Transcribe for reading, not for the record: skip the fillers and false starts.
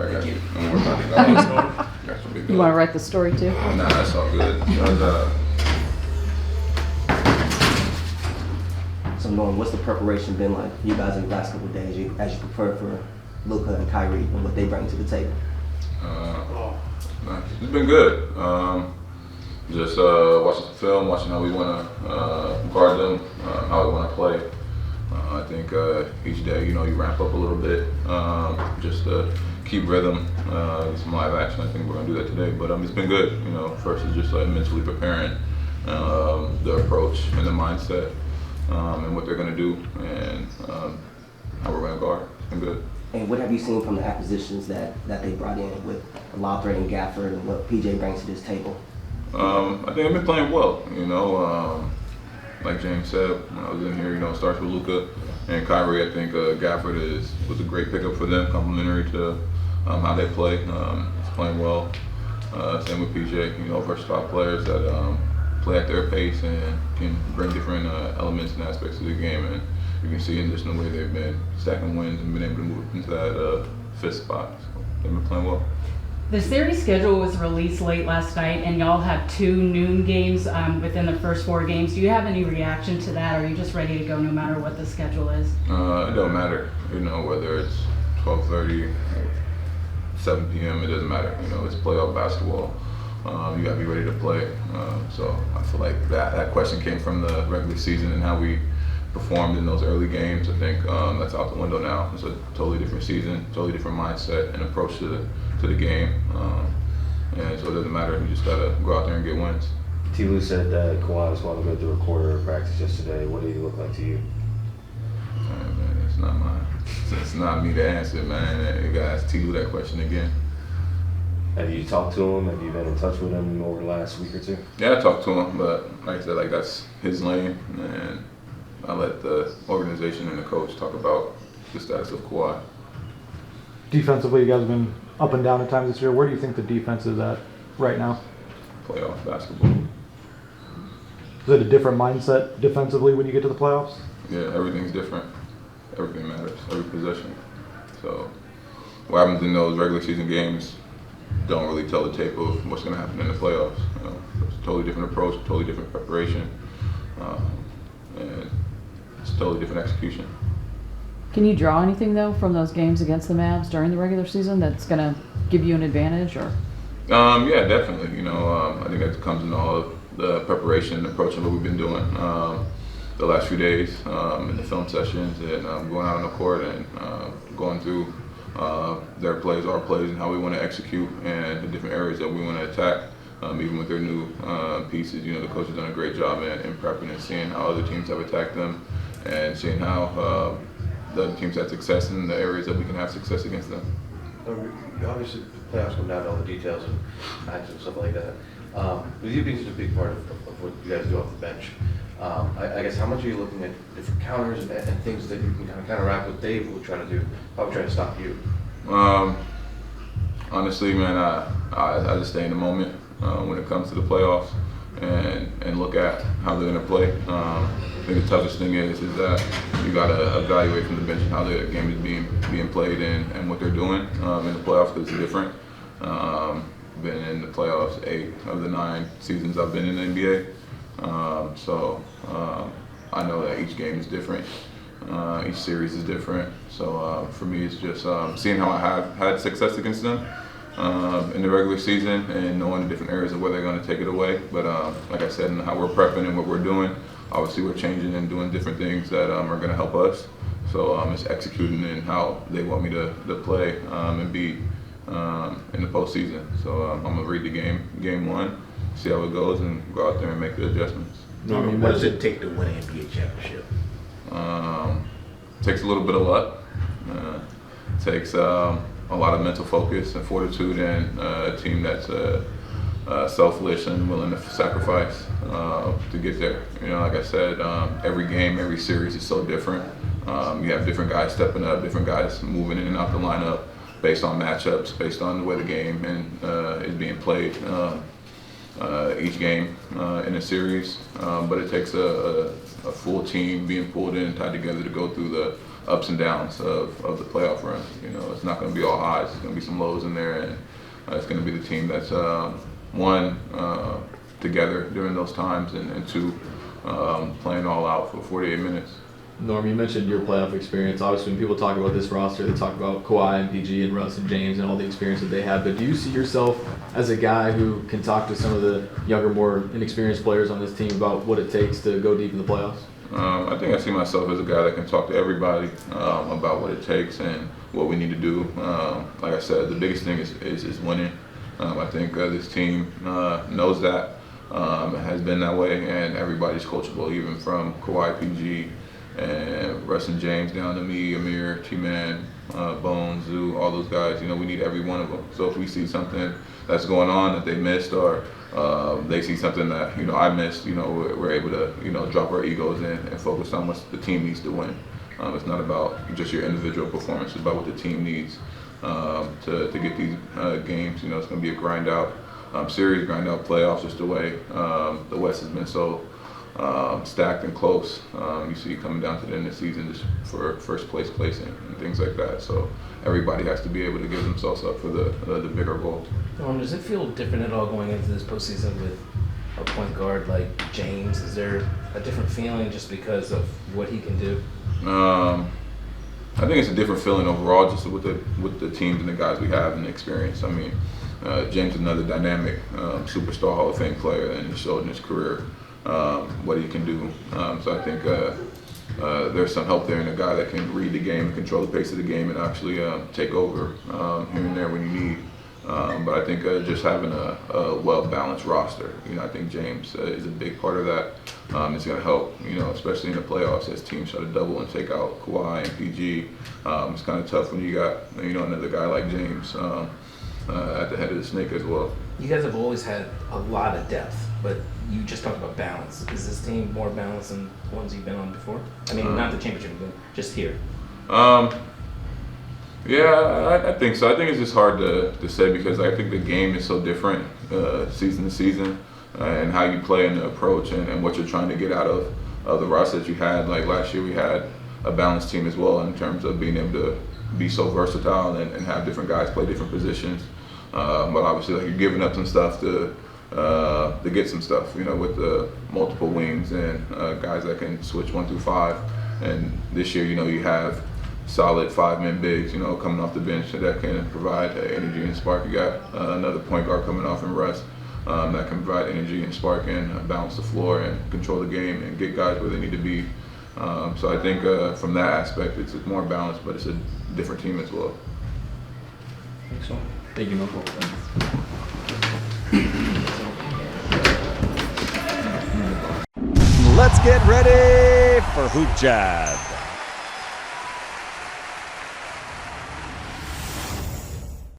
Thank you. I'm working on it. That's what we You want to write the story too? Nah, that's all good. So, Norm, what's the preparation been like for you guys in the last couple of days as you prepare for Luka and Kyrie and what they bring to the table? It's been good. Just watching the film, watching how we want to guard them, how we want to play. I think each day, you ramp up a little bit just to keep rhythm, some live action. I think we're going to do that today. But it's been good. First is just mentally preparing the approach and the mindset and what they're going to do and how we're going to guard. It's been good. And what have you seen from the acquisitions that they brought in with Lothar and Gafford and what PJ brings to this table? I think I've been playing well. Like James said, when I was in here, it starts with Luka and Kyrie. I think Gafford was a great pickup for them, complementary to how they play. He's playing well. Same with PJ, versatile players that play at their pace and can bring different elements and aspects of the game. And you can see in just the way they've been stacking wins and been able to move into that fifth spot. So they've been playing well. The series schedule was released late last night, and y'all have 2 noon games within the first 4 games. Do you have any reaction to that, or are you just ready to go no matter what the schedule is? It don't matter, whether it's 12:30, 7 p.m., it doesn't matter. It's playoff basketball. You got to be ready to play. So I feel like that question came from the regular season and how we performed in those early games. I think that's out the window now. It's a totally different season, totally different mindset and approach to the game. And so it doesn't matter. You just got to go out there and get wins. T. Lue said that Kawhi was going to go through a quarter of practice yesterday. What did he look like to you? Man, it's not mine. It's not me to answer, man. You got to ask T. Lue that question again. Have you talked to him? Have you been in touch with him over the last week or 2? Yeah, I talked to him, but like I said, that's his lane, and I let the organization and the coach talk about the status of Kawhi. Defensively, you guys have been up and down at times this year. Where do you think the defense is at right now? Playoff basketball. Is it a different mindset defensively when you get to the playoffs? Yeah, everything's different. Everything matters, every possession. So what happens in those regular season games don't really tell the tape of what's going to happen in the playoffs. It's a totally different approach, totally different preparation, and it's totally different execution. Can you draw anything though from those games against the Mavs during the regular season that's going to give you an advantage, or? Yeah, definitely. I think that comes in all of the preparation and approach of what we've been doing the last few days in the film sessions and going out on the court and going through their plays, our plays, and how we want to execute and the different areas that we want to attack. Even with their new pieces, the coach has done a great job in prepping and seeing how other teams have attacked them and seeing how the other teams had success in the areas that we can have success against them. Obviously, the playoffs come down to all the details and actions and stuff like that. With you being such a big part of what you guys do off the bench, I guess how much are you looking at different counters and things that you can kind of counteract what Dave will try to do, probably trying to stop you? Honestly, man, I just stay in the moment when it comes to the playoffs and look at how they're going to play. I think the toughest thing is that you got to evaluate from the bench how the game is being played and what they're doing in the playoffs, because it's different. Been in the playoffs 8 of the 9 seasons I've been in the NBA. So I know that each game is different. Each series is different. So for me, it's just seeing how I have had success against them in the regular season and knowing the different areas of where they're going to take it away. But like I said, and how we're prepping and what we're doing, obviously we're changing and doing different things that are going to help us. So it's executing in how they want me to play and be in the postseason. So I'm going to read the game 1, see how it goes, and go out there and make the adjustments. Norman, what does it take to win an NBA championship? Takes a little bit of luck. Takes a lot of mental focus and fortitude, and a team that's selfless and willing to sacrifice to get there. Like I said, every game, every series is so different. You have different guys stepping up, different guys moving in and out the lineup based on matchups, based on the way the game is being played. Each game in a series, but it takes a full team being pulled in and tied together to go through ups and downs of the playoff run. You know, it's not going to be all highs. There's going to be some lows in there, and it's going to be the team that's one, together during those times, and two, playing all out for 48 minutes. Norm, you mentioned your playoff experience. Obviously, when people talk about this roster, they talk about Kawhi and PG and Russ and James and all the experience that they have. But do you see yourself as a guy who can talk to some of the younger, more inexperienced players on this team about what it takes to go deep in the playoffs? I think I see myself as a guy that can talk to everybody about what it takes and what we need to do. Like I said, the biggest thing is winning. I think this team knows that, has been that way, and everybody's coachable, even from Kawhi, PG, and Russ and James down to me, Amir, T-Man, Bones, Zoo, all those guys. You know, we need every one of them. So if we see something that's going on that they missed, or they see something that, you know, I missed, you know, we're able to, you know, drop our egos in and focus on what the team needs to win. It's not about just your individual performance. It's about what the team needs to get these games. You know, it's going to be a grind out series, grind out playoffs, just the way the West has been so stacked and close. You see coming down to the end of the season just for first place placing and things like that. So everybody has to be able to give themselves up for the bigger goal. Does it feel different at all going into this postseason with a point guard like James? Is there a different feeling just because of what he can do? I think it's a different feeling overall, just with the teams and the guys we have and the experience. I mean, James is another dynamic superstar Hall of Fame player, and he showed in his career what he can do. So I think there's some help there in a guy that can read the game and control the pace of the game and actually take over here and there when you need. But I think just having a well-balanced roster, you know, I think James is a big part of that. It's going to help, you know, especially in the playoffs as teams try to double and take out Kawhi and PG. It's kind of tough when you got, you know, another guy like James at the head of the snake as well. You guys have always had a lot of depth, but you just talked about balance. Is this team more balanced than the ones you've been on before? I mean, not the championship, but just here. Yeah, I think so. I think it's just hard to say because I think the game is so different season to season and how you play and the approach and what you're trying to get out of the roster that you had. Like last year we had a balanced team as well in terms of being able to be so versatile and have different guys play different positions. But obviously, like, you're giving up some stuff to get some stuff, you know, with the multiple wings and guys that can switch 1 through 5. And this year, you know, you have solid 5-man bigs, you know, coming off the bench that can provide energy and spark. You got another point guard coming off in Russ that can provide energy and spark and balance the floor and control the game and get guys where they need to be. So I think from that aspect, it's more balanced, but it's a different team as well. Thank you, Norm. Let's get ready for Hoop Jab.